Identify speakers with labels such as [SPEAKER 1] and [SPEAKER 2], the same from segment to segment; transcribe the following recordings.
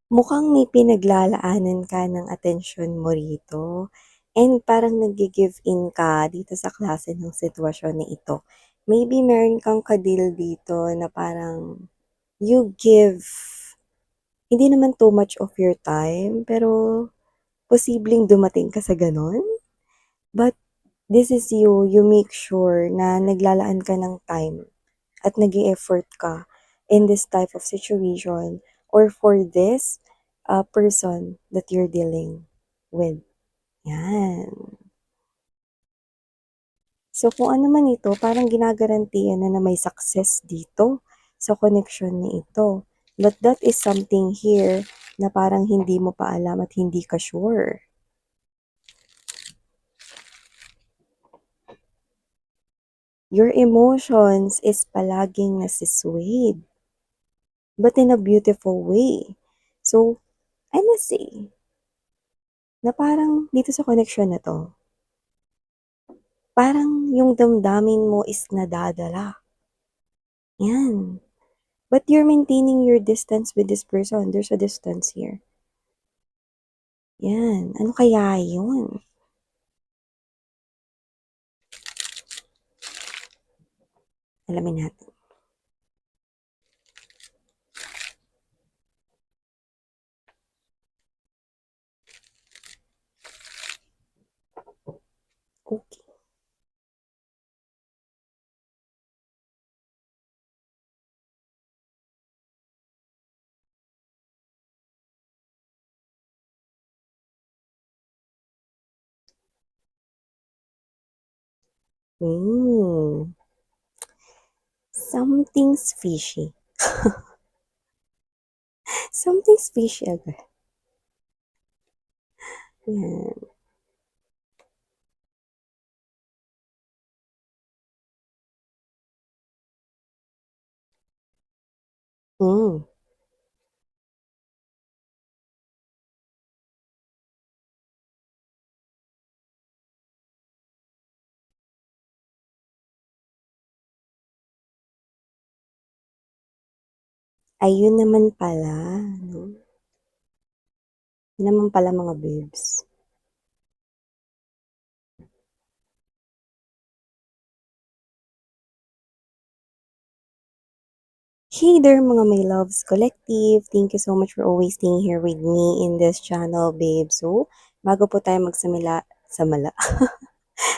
[SPEAKER 1] Mukhang may pinaglalaanan ka ng atensyon mo rito and parang naggi-give in ka dito sa klase ng sitwasyon na ito. Maybe meron kang ka-deal dito na parang you give hindi naman too much of your time, pero posibleng dumating ka sa gano'n? But this is you, you make sure na naglalaan ka ng time at nag-e-effort ka in this type of situation or for this person that you're dealing with. Yan. So kung ano man ito, parang ginagarantiyan na may success dito sa connection na ito. But that is something here na parang hindi mo pa alam at hindi ka sure. Your emotions is palaging nasiswayed, but in a beautiful way. So, I must say, na parang dito sa connection na 'to, parang yung damdamin mo is nadadala, 'yan. But you're maintaining your distance with this person, there's a distance here. 'Yan, ano kaya yun? Alamin natin. Okey. Hmm, something's fishy. Something's fishy agad, 'yan. Hmm, ayun naman pala 'no, yun naman pala mga babes. Hey there mga my loves collective! Thank you so much for always staying here with me in this channel, babe. So, bago po tayo samala,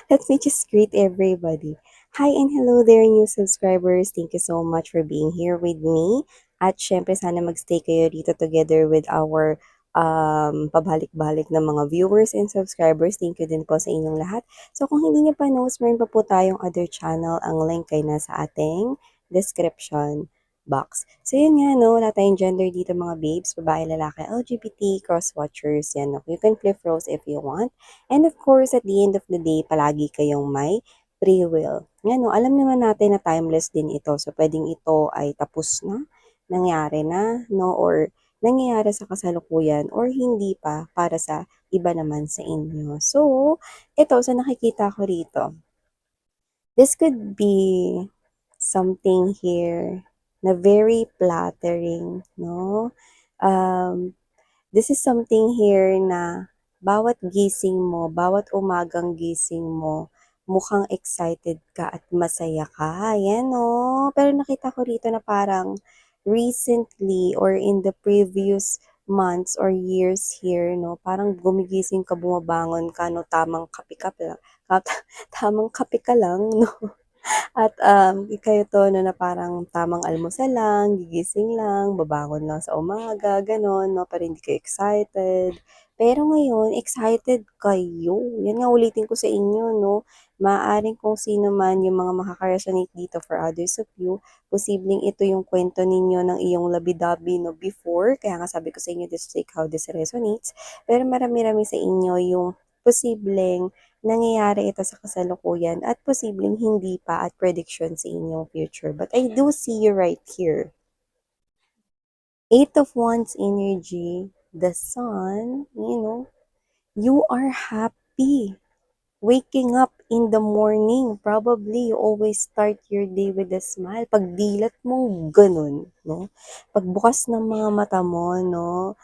[SPEAKER 1] let me just greet everybody. Hi and hello there, new subscribers. Thank you so much for being here with me. At syempre, sana magstay kayo dito together with our pabalik-balik na mga viewers and subscribers. Thank you din po sa inyong lahat. So, kung hindi niyo pa knows, meron pa po tayong other channel. Ang link ay nasa ating description box. So, yun nga, no, wala tayong gender dito mga babes, babae, lalaki, LGBT, cross-watchers, yan. No? You can flip roles if you want. And of course, at the end of the day, palagi kayong may free will. Yan, no, alam naman natin na timeless din ito. So, pwedeng ito ay tapos na, nangyari na, no, or nangyayari sa kasalukuyan, or hindi pa para sa iba naman sa inyo. So, ito, sa nakikita ko rito, this could be something here na very flattering, no? Um, this is something here na bawat gising mo, bawat umagang gising mo, mukhang excited ka at masaya ka. Ayan, no? Pero nakita ko rito na parang recently or in the previous months or years here, no? Parang gumigising ka, bumabangon ka, no? Tamang kape-kape lang. Tamang kape ka lang, no? At, kayo 'to no, na parang tamang almusal lang, gigising lang, babangon lang sa umaga, gano'n 'no, pero hindi kayo excited. Pero ngayon, excited kayo. 'Yan nga ulitin ko sa inyo 'no, maaaring kung sino man yung mga makaka-resonate dito for others of you, posibleng ito yung kwento ninyo ng iyong labi-dabi 'no, before. Kaya nga sabi ko sa inyo, this take how this resonates. Pero marami-rami sa inyo yung posibleng nangyayari ito sa kasalukuyan at posibleng hindi pa at prediction sa inyong future. But I do see you right here. Eight of Wands energy, the sun, you know, you are happy waking up in the morning. Probably, you always start your day with a smile. Pag dilat mo, ganun, no? Pagbukas ng mga mata mo, no?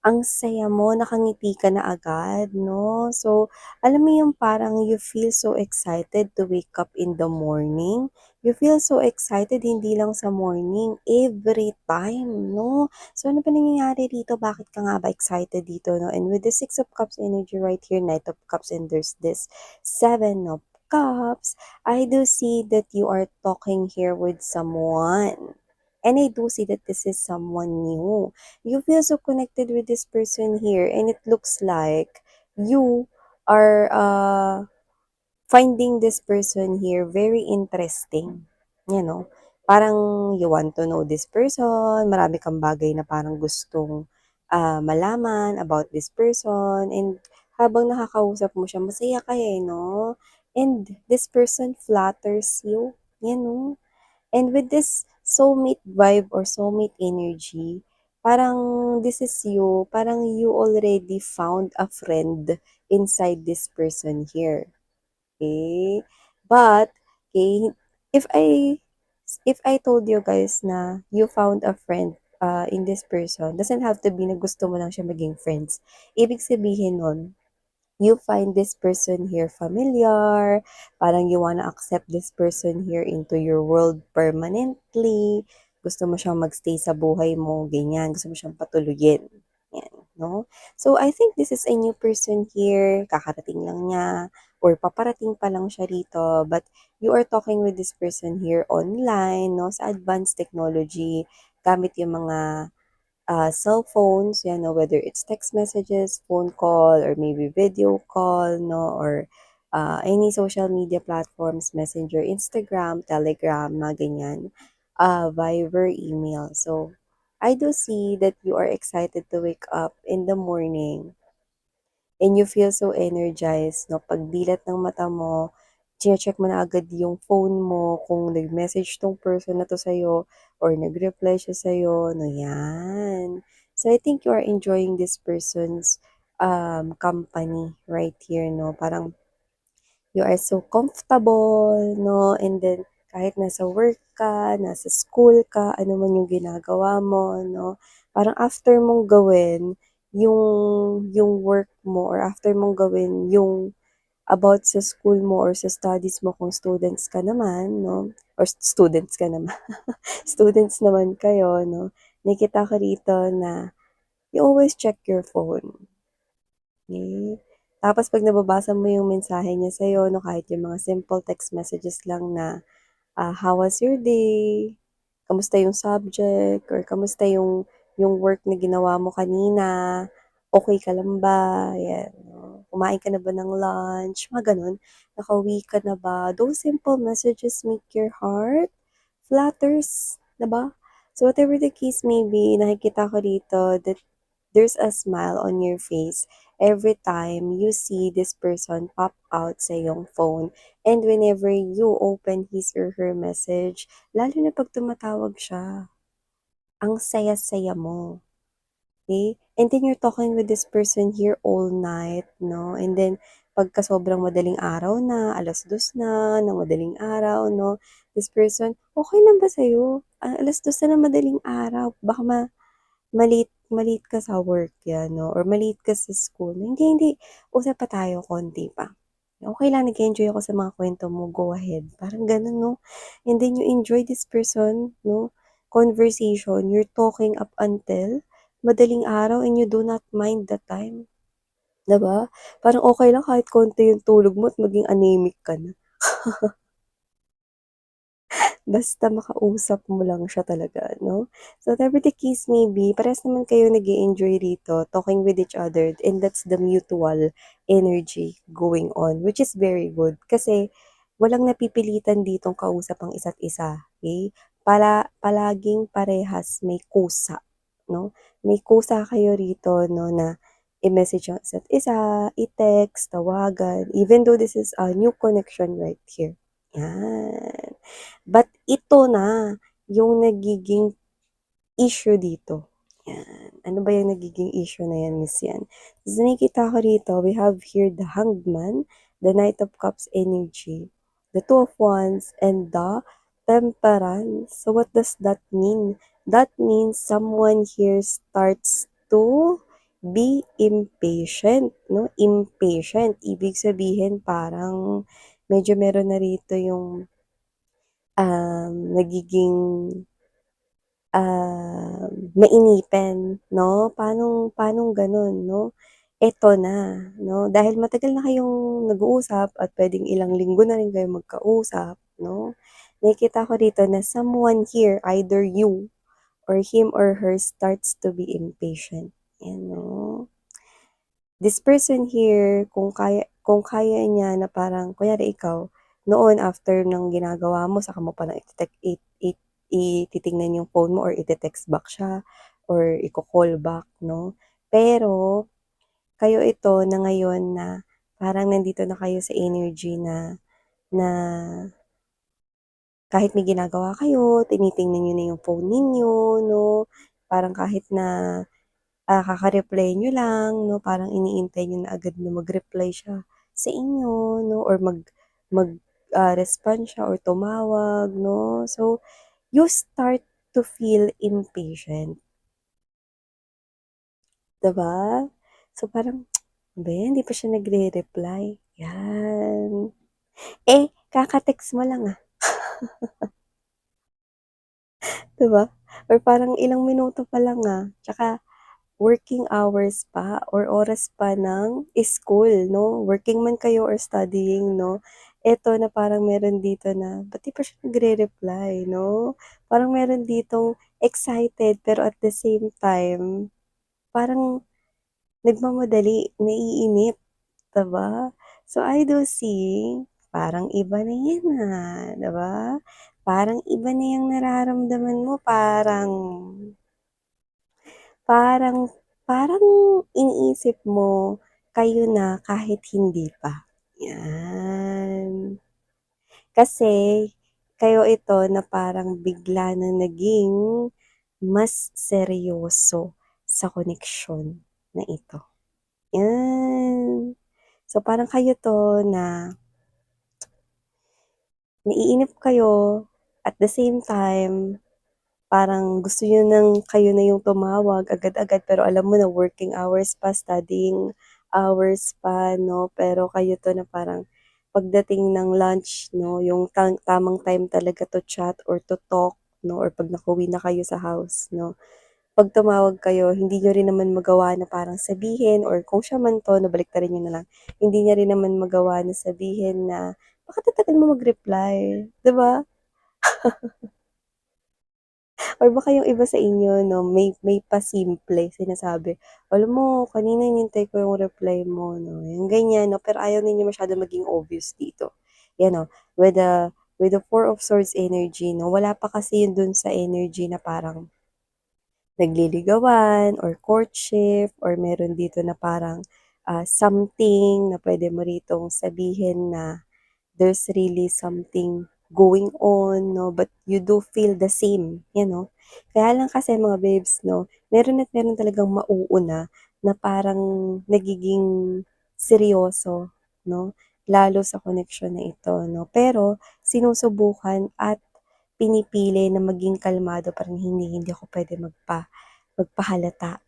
[SPEAKER 1] Ang saya mo, nakangiti ka na agad, no? So, alam mo yung parang you feel so excited to wake up in the morning. You feel so excited hindi lang sa morning, every time, no? So, ano ba nangyayari dito? Bakit ka nga ba excited dito, no? And with the Six of Cups energy right here, Knight of Cups, and there's this Seven of Cups, I do see that you are talking here with someone. And I do see that this is someone new. You feel so connected with this person here, and it looks like you are finding this person here very interesting. You know, parang you want to know this person, marami kang bagay na parang gustong malaman about this person, and habang nakakausap mo siya, masaya ka eh, no? And this person flatters you, you know? And with this soulmate vibe or soulmate energy, parang this is you, parang you already found a friend inside this person here. Okay? But, okay, if I if I told you guys na you found a friend in this person, doesn't have to be na gusto mo lang siya maging friends. Ibig sabihin nun, you find this person here familiar, parang you wanna accept this person here into your world permanently, gusto mo siyang magstay sa buhay mo, ganyan, gusto mo siyang patuluyin. Yan, no? So, I think this is a new person here, kakarating lang niya, or paparating pa lang siya rito, but you are talking with this person here online, no, sa advanced technology, gamit yung mga cell phones, yan, no, whether it's text messages, phone call, or maybe video call, no, or any social media platforms, Messenger, Instagram, Telegram, mga ganyan, Viber, email. So, I do see that you are excited to wake up in the morning and you feel so energized, no? Pagdilat ng mata mo, check mo na agad yung phone mo kung nag-message tong person na to sa'yo or nag-reply siya sa'yo, no? Yan. So, I think you are enjoying this person's company right here, no? Parang you are so comfortable, no? And then, kahit nasa work ka, nasa school ka, ano man yung ginagawa mo, no? Parang after mong gawin yung work mo or after mong gawin yung about sa school mo or sa studies mo kung students ka naman, no? Or students ka naman. Students naman kayo, no? Nakita ko rito na you always check your phone. Okay. Tapos 'pag nababasa mo yung mensahe niya sa'yo 'no, kahit yung mga simple text messages lang na, "How was your day? Kamusta yung subject?" Or "Kamusta yung work na ginawa mo kanina? Okey ka lang ba?" Yan, 'no. "Kumain ka na ba ng lunch?" Mga gano'n. "Nakauwi ka na ba?" Those simple messages make your heart flutters, 'di ba? So whatever the case may be, nakikita ko dito that there's a smile on your face every time you see this person pop out sa iyong phone. And whenever you open his or her message, lalo na pag tumatawag siya, ang saya-saya mo. Okay? And then you're talking with this person here all night, no? And then, pagka sobrang madaling araw na, 2:00 na, ng madaling araw, no? This person, okay lang ba sa'yo? 2:00 na ng madaling araw, baka ma-late ka sa work 'yan 'no or ma-late ka sa school. Hindi, hindi, usap pa tayo konti pa. Okey lang nag-e-enjoy ako sa mga kuwento mo, go ahead. Parang gano'n 'no. And then you enjoy this person 'no, conversation, you're talking up until madaling araw and you do not mind the time, 'di ba? Parang okey lang kahit konti yung tulog mo at maging anemic ka na. Basta makausap mo lang siya talaga 'no. So whatever the case may be, parehas naman kayo nag-e-enjoy rito, talking with each other and that's the mutual energy going on, which is very good kasi walang napipilitan ditong kausap ang isa't isa, okey? Palaging parehas may kusa 'no, may kusa kayo rito 'no na i-message ang isa't isa, i-text, tawagan, even though this is a new connection right here, 'yan. But ito na yung nagiging issue dito, 'yan. Ano ba yung nagiging issue na 'yan, Miss 'yan? Kasi nakikita ko rito, we have here the Hanged Man, the Knight of Cups energy, the Two of Wands, and the Temperance. So what does that mean? That means someone here starts to be impatient, no? Impatient. Ibig sabihin parang medyo meron na rito yung nagiging mainitin, 'no? Paanong gano'n, 'no? Eto na, 'no? Dahil matagal na kayong nag-uusap at puwedeng ilang linggo na rin kayong magkausap, 'no? Nakikita ko rito na someone here, either you or him or her starts to be impatient, 'yan, 'no? This person here, kung kaya niya na parang kunyari ikaw, noon after ng ginagawa mo saka mo palang titingnan yung phone mo or ite-text back siya or iko-call back 'no. Pero kayo ito na ngayon na parang nandito na kayo sa energy na na kahit may ginagawa kayo, tinitingnan niyo na yung phone ninyo 'no, parang kahit na kaka-reply niyo lang 'no, parang iniintay niyo na agad na mag-reply siya sa inyo 'no or respond siya or tumawag 'no. So, you start to feel impatient, 'di ba? So, parang, "Ano ba 'yan, hindi pa siya nagre-reply." 'Yan. Kaka-text mo lang, 'di ba? Or parang ilang minuto pa lang, 'tsaka working hours pa or oras pa ng school 'no, working man kayo or studying 'no, eto na parang meron dito na, ba't di pa siya nagre-reply 'no? Parang meron ditong excited pero at the same time, parang nagmamadali, naiinip, 'di ba? So I do see, parang iba na 'yan, 'di ba? Parang iba na yung nararamdaman mo, parang Parang parang iniisip mo, kayo na kahit hindi pa, 'yan. Kasi kayo ito na parang bigla na naging mas seryoso sa koneksyon na ito, 'yan. So, parang kayo 'to na naiinip kayo, at the same time parang gusto niyo kayo na yung tumawag agad-agad pero alam mo na working hours pa, studying hours pa 'no, pero kayo 'to na parang pagdating ng lunch 'no, yung tamang time talaga to chat or to talk 'no, or 'pag nakauwi na kayo sa house 'no, 'pag tumawag kayo hindi niyo rin naman magawa na parang sabihin or kung siya man 'to na baliktarin niyo na lang, hindi niya rin naman magawa na sabihin na, "Bakit ang tagal mo mag-reply?" 'Di ba? Or baka yung iba sa inyo 'no, may pasimple sinasabi, "Alam mo kanina hinintay ko yung reply mo 'no," yung ganyan 'no, pero ayaw ninyo masyadong maging obvious dito. 'Yan 'no, with the Four of Swords energy 'no, wala pa kasi yun dun sa energy na parang nagliligawan or courtship or meron dito na parang, something na puwede mo ritong sabihin na there's really something going on 'no, but you do feel the same, 'no. Kaya lang kasi mga babes 'no, meron at meron talagang mauuna na parang nagiging seryoso 'no, lalo sa koneksyon na ito 'no. Pero sinusubukan at pinipili na maging kalmado parang hindi ako puwede magpahalata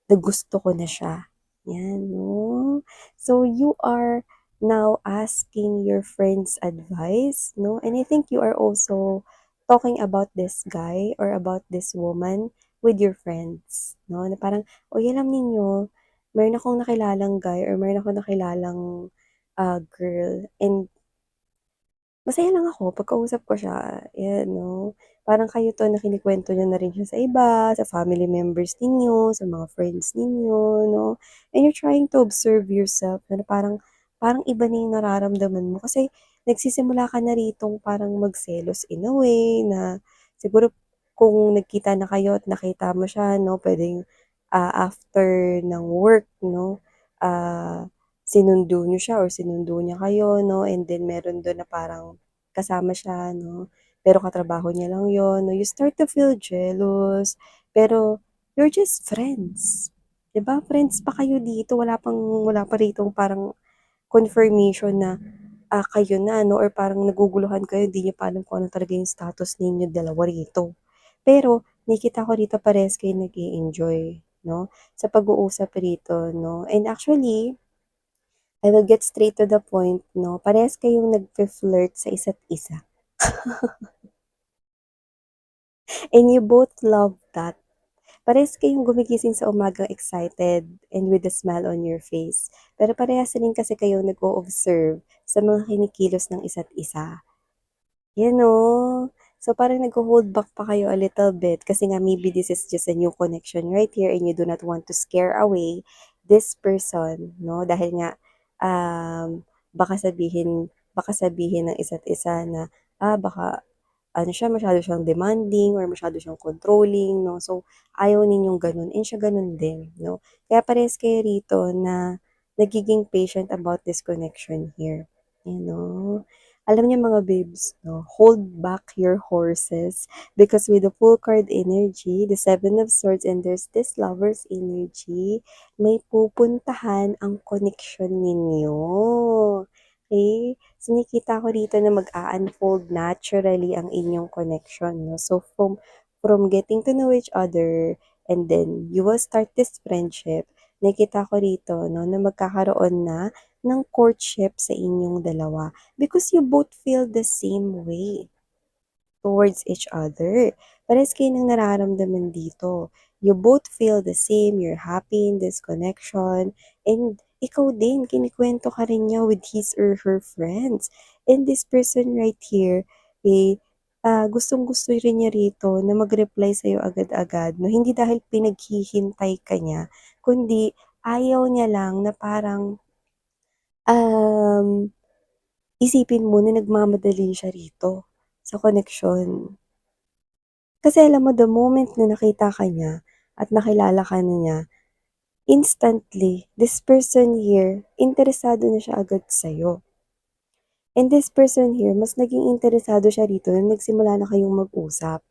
[SPEAKER 1] na gusto ko na siya, 'yan 'no. So you are now asking your friends advice 'no, and I think you are also talking about this guy or about this woman with your friends 'no, na parang, "Uy, alam ninyo meron akong nakilalang guy or meron akong nakilalang, girl and masaya lang ako pagkausap ko siya, 'yan 'no. Parang kayo 'to na kinukuwento niyo na rin siya sa iba, sa family members ninyo, sa mga friends ninyo 'no, and you're trying to observe yourself na parang parang iba na yung nararamdaman mo kasi nagsisimula ka na ritong parang magselos in a way na siguro kung nagkita na kayo at nakita mo siya 'no, puwedeng, after ng work 'no, ah sinundo niyo siya or sinundo niya kayo 'no, and then meron dun na parang kasama siya 'no, pero katrabaho niya lang yun 'no, you start to feel jealous, pero you're just friends, 'di ba? Friends pa kayo dito wala pa ritong parang confirmation na, kayo na 'no or parang naguguluhan kayo, di niyo pa alam kung ano talaga yung status ninyo dalawa rito. Pero nakikita ko rito parehas kayo nag-e-enjoy 'no, sa pag-uusap rito 'no. And actually, I will get straight to the point 'no, parehas kayong nagfi-flirt sa isa't isa. And you both love that. Parehas kayong gumigising sa umaga excited and with a smile on your face. Pero parehas rin kasi kayong nag-o-observe sa mga kinikilos ng isa't isa. You know? So parang nagho-hold back pa kayo a little bit kasi nga maybe this is just a new connection right here and you do not want to scare away this person, no? Dahil nga baka sabihin ng isa't isa na baka ano siya, masyado siyang demanding or masyado siyang controlling, no? So, ayaw ninyong gano'n and siya gano'n din, no? Kaya parehas kayo rito na nagiging patient about this connection here, you know? Alam niyo mga babes, no, hold back your horses because with the full card energy, the Seven of Swords, and there's this Lover's energy, may pupuntahan ang connection ninyo. Okay? So, nakikita ko dito na mag-a-unfold naturally ang inyong connection, no? So, from getting to know each other, and then you will start this friendship, nakikita ko rito, no, na magkakaroon na ng courtship sa inyong dalawa because you both feel the same way towards each other. Parehas kayo ng nararamdaman dito. You both feel the same, you're happy in this connection, and ikaw din, kinikwento ka rin niya with his or her friends. And this person right here, gustong-gusto rin niya rito na mag-reply sa'yo agad-agad, no? Hindi dahil pinaghihintay ka niya, kundi ayaw niya lang na parang, um, isipin mo na nagmamadali siya rito sa koneksyon. Kasi alam mo the moment na nakita ka niya at nakilala ka na niya, instantly, this person here, interesado na siya agad sa'yo. And this person here, mas naging interesado siya rito nung nagsimula na kayong mag-usap.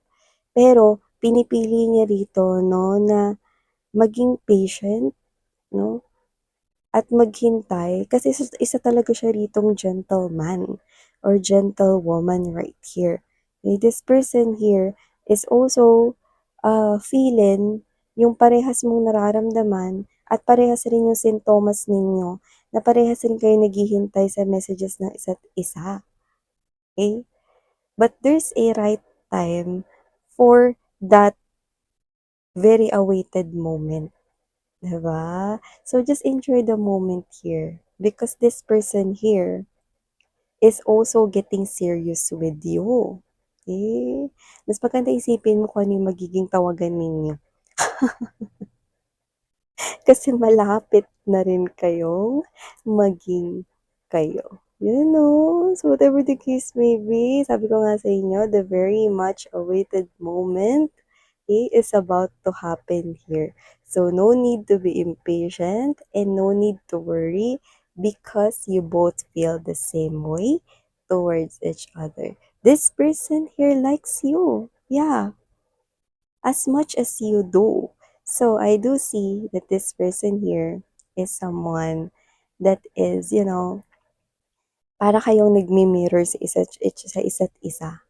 [SPEAKER 1] Pero pinipili niya rito 'no, na maging patient 'no, at maghintay kasi isa talaga siya ritong gentleman or gentlewoman right here. Okay, this person here is also feeling yung parehas mong nararamdaman at parehas rin yung sintomas ninyo na parehas rin kayo naghihintay sa messages ng isa't isa. Okay? But there's a right time for that very awaited moment. Diba? So just enjoy the moment here because this person here is also getting serious with you. Okay? Mas maganda isipin mo kung ano yung magiging tawagan ninyo. Kasi malapit na rin kayong maging kayo. You know? So whatever the case may be, sabi ko nga sa inyo, the very much awaited moment is about to happen here. So no need to be impatient and no need to worry because you both feel the same way towards each other. This person here likes you. Yeah, as much as you do. So I do see that this person here is someone that is, para kayong nagmi-mirror sa isa't isa.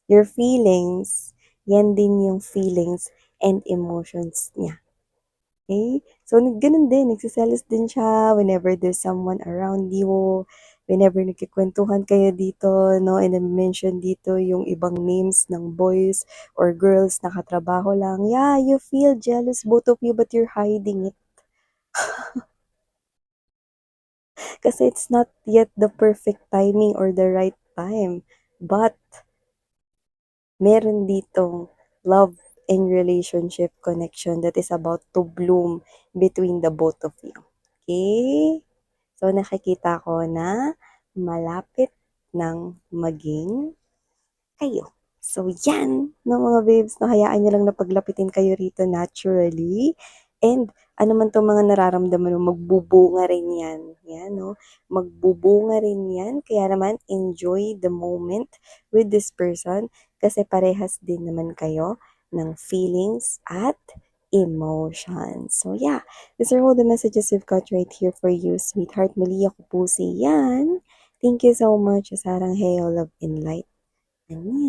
[SPEAKER 1] Your feelings, yan din yung feelings and emotions niya. Okay? So, gano'n din, nagseselos din siya whenever there's someone around you, whenever nagkikwentuhan kayo dito, no, and then mention dito yung ibang names ng boys or girls na katrabaho lang. Yeah, you feel jealous, both of you, but you're hiding it. Kasi it's not yet the perfect timing or the right time. But, meron ditong love and relationship connection that is about to bloom between the both of you. Okay? So, nakikita ko na malapit ng maging kayo. So, yan, no, mga babes, no, hayaan nyo lang na paglapitin kayo rito naturally. And, ano man itong mga nararamdaman mo, magbubunga rin yan. Yan, no? Magbubunga rin yan. Kaya naman, enjoy the moment with this person kasi parehas din naman kayo ng feelings at emotions. So yeah, these are all the messages we've got right here for you, sweetheart. Muli ako po si Yan. Thank you so much. Sarang Heyo Love and Light. Annyeong.